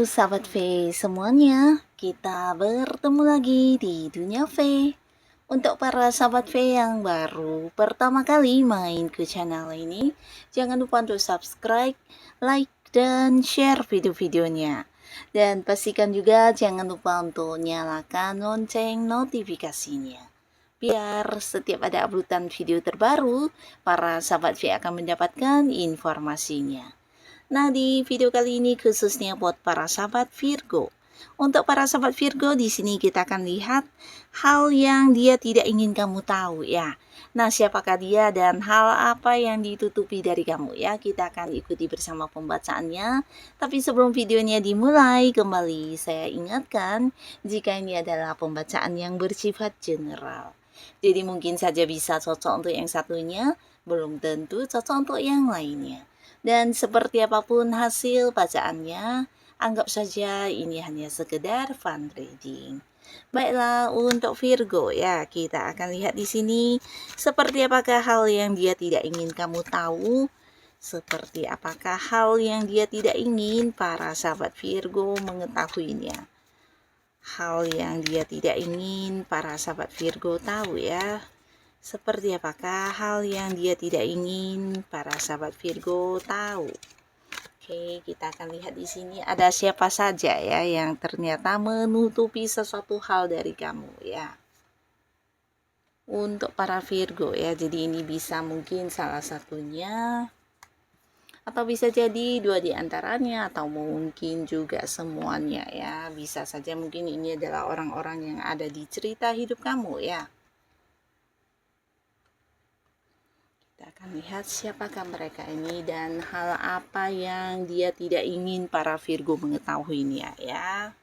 sahabat V semuanya, kita bertemu lagi di Dunia V. Untuk para sahabat V yang baru pertama kali main ke channel ini, jangan lupa untuk subscribe, like, dan share video-videonya. Dan pastikan juga jangan lupa untuk nyalakan lonceng notifikasinya. Biar setiap ada uploadan video terbaru, para sahabat V akan mendapatkan informasinya. Nah, di video kali ini khususnya buat para sahabat Virgo. Untuk para sahabat Virgo, di sini kita akan lihat hal yang dia tidak ingin kamu tahu ya. Nah, siapakah dia dan hal apa yang ditutupi dari kamu ya? Kita akan ikuti bersama pembacaannya. Tapi sebelum videonya dimulai, kembali saya ingatkan jika ini adalah pembacaan yang bersifat general. Jadi mungkin saja bisa cocok untuk yang satunya, belum tentu cocok untuk yang lainnya. Dan seperti apapun hasil bacaannya, anggap saja ini hanya sekedar fun reading. Baiklah, untuk Virgo ya, kita akan lihat di sini seperti apakah hal yang dia tidak ingin kamu tahu. Seperti apakah hal yang dia tidak ingin para sahabat Virgo mengetahuinya. Hal yang dia tidak ingin para sahabat Virgo tahu ya. Seperti apakah hal yang dia tidak ingin para sahabat Virgo tahu? Oke, kita akan lihat di sini ada siapa saja ya yang ternyata menutupi sesuatu hal dari kamu ya. Untuk para Virgo ya, jadi ini bisa mungkin salah satunya atau bisa jadi dua di antaranya atau mungkin juga semuanya ya. Bisa saja mungkin ini adalah orang-orang yang ada di cerita hidup kamu ya. Kita akan lihat siapakah mereka ini dan hal apa yang dia tidak ingin para Virgo mengetahuinya ya.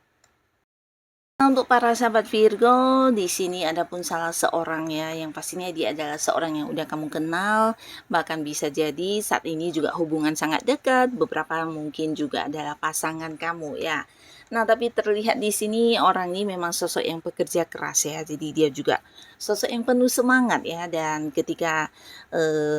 Untuk para sahabat Virgo, di sini ada pun salah seorang ya, yang pastinya dia adalah seorang yang udah kamu kenal, bahkan bisa jadi saat ini juga hubungan sangat dekat, beberapa mungkin juga adalah pasangan kamu ya. Nah, tapi terlihat di sini orang ini memang sosok yang pekerja keras ya, jadi dia juga sosok yang penuh semangat ya, dan ketika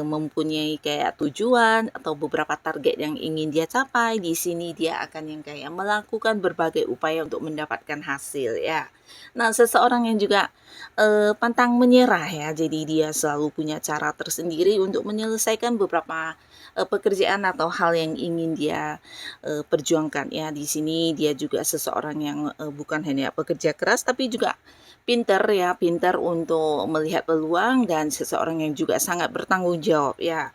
mempunyai kayak tujuan atau beberapa target yang ingin dia capai, di sini dia akan yang kayak melakukan berbagai upaya untuk mendapatkan hasil ya. Nah, seseorang yang juga pantang menyerah ya, jadi dia selalu punya cara tersendiri untuk menyelesaikan beberapa pekerjaan atau hal yang ingin dia perjuangkan ya. Di sini dia juga seseorang yang bukan hanya pekerja keras tapi juga pinter ya, pinter untuk melihat peluang dan seseorang yang juga sangat bertanggung jawab ya.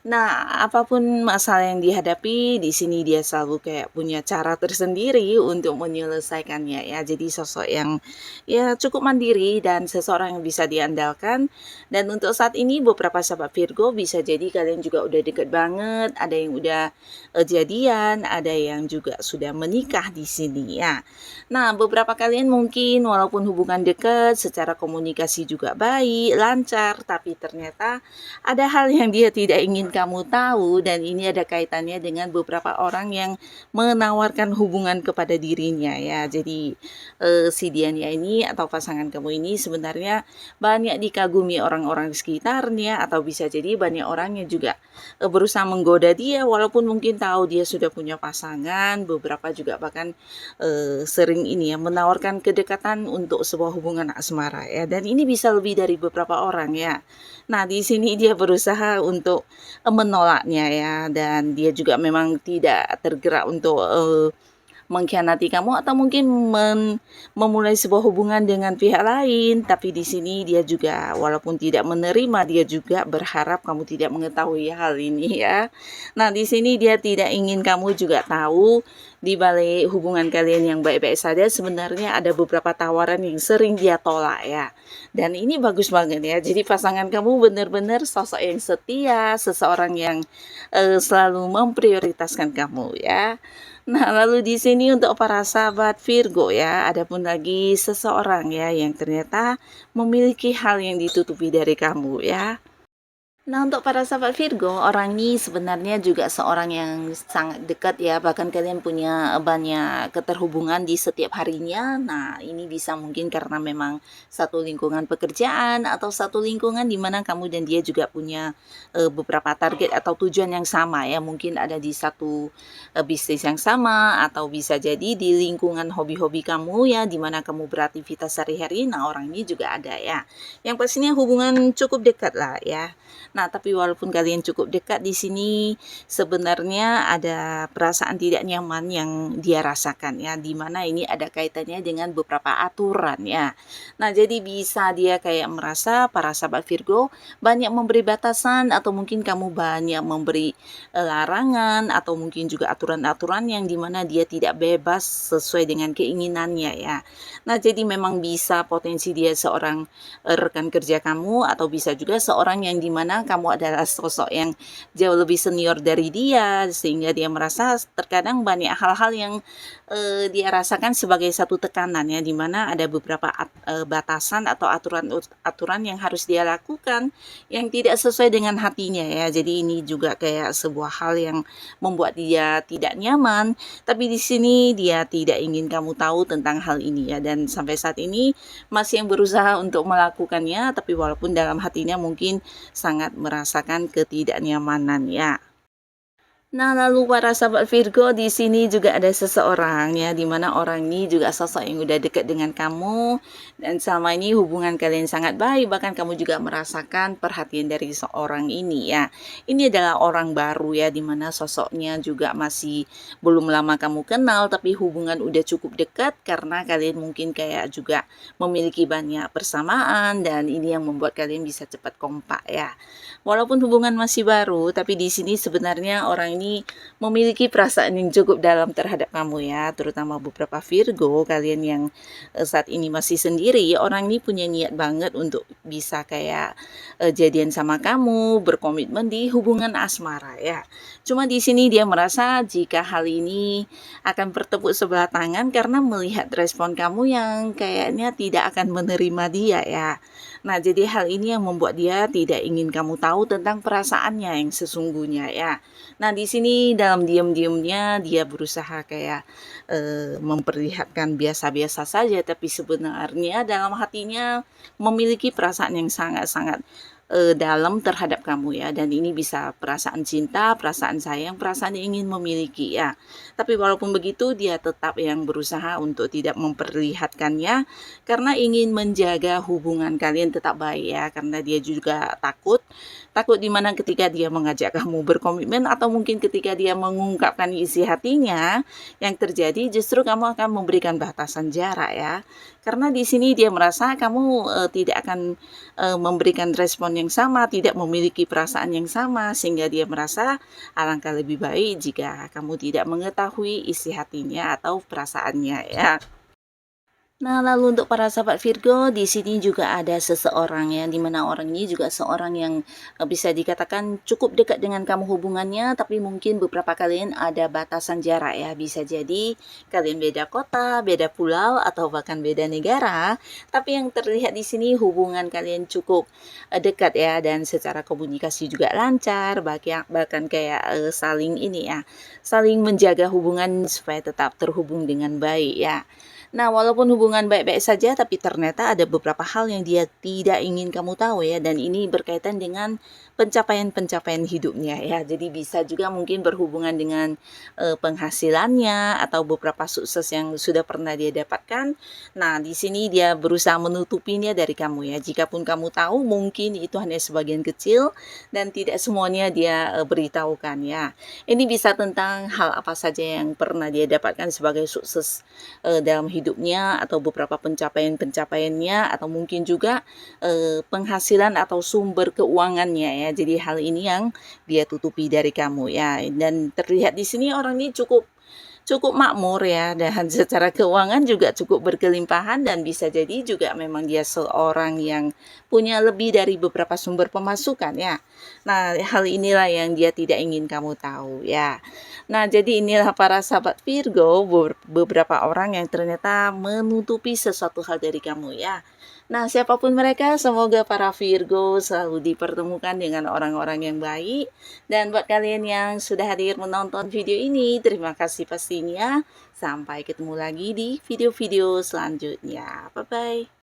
Nah, apapun masalah yang dihadapi, di sini dia selalu kayak punya cara tersendiri untuk menyelesaikannya ya. Jadi sosok yang ya cukup mandiri dan seseorang yang bisa diandalkan. Dan untuk saat ini beberapa sahabat Virgo bisa jadi kalian juga udah deket banget, ada yang udah jadian, ada yang juga sudah menikah di sini ya. Nah, beberapa kalian mungkin walaupun hubungan dekat, secara komunikasi juga baik, lancar, tapi ternyata ada hal yang dia tidak ingin kamu tahu dan ini ada kaitannya dengan beberapa orang yang menawarkan hubungan kepada dirinya ya. Jadi si Diania ini atau pasangan kamu ini sebenarnya banyak dikagumi orang-orang di sekitarnya atau bisa jadi banyak orang yang juga berusaha menggoda dia walaupun mungkin tahu dia sudah punya pasangan. Beberapa juga bahkan sering ini ya menawarkan kedekatan untuk sebuah hubungan asmara ya, dan ini bisa lebih dari beberapa orang ya. Nah, di sini dia berusaha untuk menolaknya ya, dan dia juga memang tidak tergerak untuk mengkhianati kamu atau mungkin memulai sebuah hubungan dengan pihak lain, tapi di sini dia juga walaupun tidak menerima, dia juga berharap kamu tidak mengetahui hal ini ya. Nah, di sini dia tidak ingin kamu juga tahu di balik hubungan kalian yang baik-baik saja sebenarnya ada beberapa tawaran yang sering dia tolak ya. Dan ini bagus banget ya. Jadi pasangan kamu benar-benar sosok yang setia, seseorang yang selalu memprioritaskan kamu ya. Nah, lalu di sini untuk para sahabat Virgo ya, ada pun lagi seseorang ya yang ternyata memiliki hal yang ditutupi dari kamu ya. Nah, untuk para sahabat Virgo, orang ini sebenarnya juga seorang yang sangat dekat ya, bahkan kalian punya banyak keterhubungan di setiap harinya. Nah, ini bisa mungkin karena memang satu lingkungan pekerjaan atau satu lingkungan di mana kamu dan dia juga punya beberapa target atau tujuan yang sama ya. Mungkin ada di satu bisnis yang sama atau bisa jadi di lingkungan hobi-hobi kamu ya, di mana kamu beraktivitas sehari-hari. Nah, orang ini juga ada ya. Yang pastinya hubungan cukup dekat lah ya. Nah, tapi walaupun kalian cukup dekat di sini, sebenarnya ada perasaan tidak nyaman yang dia rasakan ya, di mana ini ada kaitannya dengan beberapa aturan ya. Nah, jadi bisa dia kayak merasa para sahabat Virgo banyak memberi batasan atau mungkin kamu banyak memberi larangan atau mungkin juga aturan-aturan yang dimana dia tidak bebas sesuai dengan keinginannya ya. Nah, jadi memang bisa potensi dia seorang rekan kerja kamu atau bisa juga seorang yang dimana kamu adalah sosok yang jauh lebih senior dari dia sehingga dia merasa terkadang banyak hal-hal yang dia rasakan sebagai satu tekanan ya, dimana ada beberapa batasan atau aturan yang harus dia lakukan yang tidak sesuai dengan hatinya ya. Jadi ini juga kayak sebuah hal yang membuat dia tidak nyaman, tapi di sini dia tidak ingin kamu tahu tentang hal ini ya, dan sampai saat ini masih yang berusaha untuk melakukannya, tapi walaupun dalam hatinya mungkin sangat merasakan ketidaknyamanan ya. Nah, lalu para sahabat Virgo di sini juga ada seseorang ya, di mana orang ini juga sosok yang udah dekat dengan kamu dan selama ini hubungan kalian sangat baik, bahkan kamu juga merasakan perhatian dari seorang ini ya. Ini adalah orang baru ya, di mana sosoknya juga masih belum lama kamu kenal, tapi hubungan udah cukup dekat karena kalian mungkin kayak juga memiliki banyak persamaan dan ini yang membuat kalian bisa cepat kompak ya. Walaupun hubungan masih baru, tapi di sini sebenarnya orang ini memiliki perasaan yang cukup dalam terhadap kamu ya, terutama beberapa Virgo, kalian yang saat ini masih sendiri, orang ini punya niat banget untuk bisa kayak jadian sama kamu, berkomitmen di hubungan asmara ya. Cuma di sini dia merasa jika hal ini akan bertepuk sebelah tangan karena melihat respon kamu yang kayaknya tidak akan menerima dia ya. Nah, jadi hal ini yang membuat dia tidak ingin kamu tahu tentang perasaannya yang sesungguhnya ya. Nah, di sini dalam diam-diamnya dia berusaha kayak memperlihatkan biasa-biasa saja, tapi sebenarnya dalam hatinya memiliki perasaan yang sangat-sangat dalam terhadap kamu ya, dan ini bisa perasaan cinta, perasaan sayang, perasaan ingin memiliki ya. Tapi walaupun begitu dia tetap yang berusaha untuk tidak memperlihatkannya karena ingin menjaga hubungan kalian tetap baik ya, karena dia juga takut dimana ketika dia mengajak kamu berkomitmen atau mungkin ketika dia mengungkapkan isi hatinya, yang terjadi justru kamu akan memberikan batasan jarak ya, karena di sini dia merasa kamu tidak akan memberikan respon yang sama, tidak memiliki perasaan yang sama, sehingga dia merasa alangkah lebih baik jika kamu tidak mengetahui isi hatinya atau perasaannya ya. Nah, lalu untuk para sahabat Virgo, di sini juga ada seseorang ya, di mana orang ini juga seorang yang bisa dikatakan cukup dekat dengan kamu hubungannya, tapi mungkin beberapa kalian ada batasan jarak ya. Bisa jadi kalian beda kota, beda pulau, atau bahkan beda negara, tapi yang terlihat di sini hubungan kalian cukup dekat ya, dan secara komunikasi juga lancar, bahkan kayak saling ini ya, saling menjaga hubungan supaya tetap terhubung dengan baik ya. Nah, walaupun hubungan baik-baik saja, tapi ternyata ada beberapa hal yang dia tidak ingin kamu tahu ya, dan ini berkaitan dengan pencapaian-pencapaian hidupnya ya. Jadi bisa juga mungkin berhubungan dengan penghasilannya atau beberapa sukses yang sudah pernah dia dapatkan. Nah, di sini dia berusaha menutupinya dari kamu ya. Jikapun kamu tahu, mungkin itu hanya sebagian kecil dan tidak semuanya dia beritahukan ya. Ini bisa tentang hal apa saja yang pernah dia dapatkan sebagai sukses dalam hidupnya atau beberapa pencapaian-pencapaiannya atau mungkin juga penghasilan atau sumber keuangannya ya. Jadi hal ini yang dia tutupi dari kamu ya. Dan terlihat di sini orang ini cukup makmur ya, dan secara keuangan juga cukup berkelimpahan, dan bisa jadi juga memang dia seorang yang punya lebih dari beberapa sumber pemasukan ya. Nah, hal inilah yang dia tidak ingin kamu tahu ya. Nah, jadi inilah para sahabat Virgo, beberapa orang yang ternyata menutupi sesuatu hal dari kamu ya. Nah, siapapun mereka, semoga para Virgo selalu dipertemukan dengan orang-orang yang baik. Dan buat kalian yang sudah hadir menonton video ini, terima kasih pastinya. Sampai ketemu lagi di video-video selanjutnya. Bye-bye.